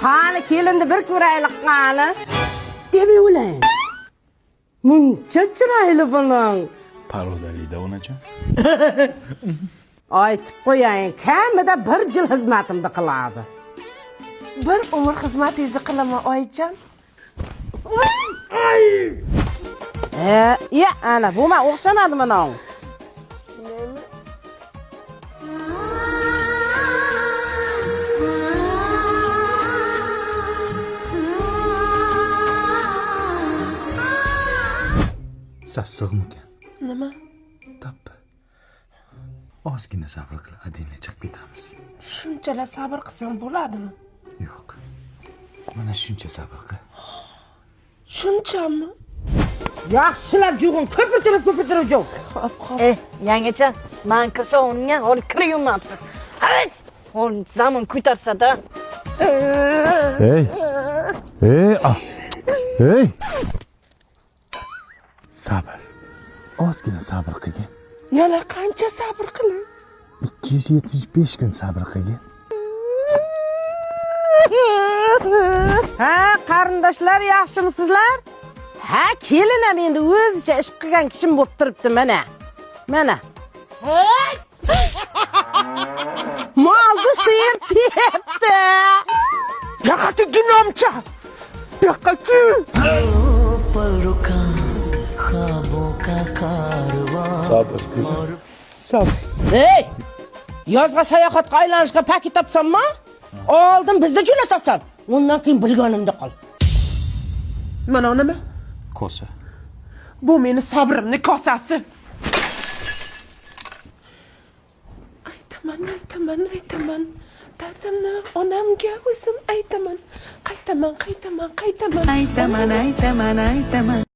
Qani kelindi bir ko'raylik qani. Demi o'lang. Muncha chiroyli buning. Parodalida onajon. Aytib qo'ying, kamida 1 yil xizmatimni qiladi. Bir umr xizmatingizni qilaman oyijon. Ya, ana bu men o'xshamadi mana. Sassiqmikan? Nima? Tappi. Ozgina sabr qil, adina chiqib ketamiz. Shunchalar sabr qilsam bo'ladimi? Yo'q. Mana shuncha sabr qil. Shunchami? Yaxshilab jug'in, ko'pirtirib jug'. Yangacha, men kirsa unga olib kirayapsiz. Ol zamon ko'tarsa-da. Hey. Hey. Sabr. Ozgina sabr qilgin. Yana qancha sabr qilay? 275 kun sabr qilgin. Ha, qarindoshlar yaxshimisizlar? Ha, kelinam endi o'zicha ish qilgan kishim bo'lib turibdi mana. Mana. Molni sir tepdi. Yaqati ginomcha. Yaqati. Sabr. Hey! Yozga sayohatga aylanishga paket topsammi? Oldin bizni jo'natasan. Undan keyin bilganimda qol. Mana nima? Kosa. Bu meni sabrimni kosasi. Aytaman. Dadamni onamga o'zim aytaman. Qaytaman.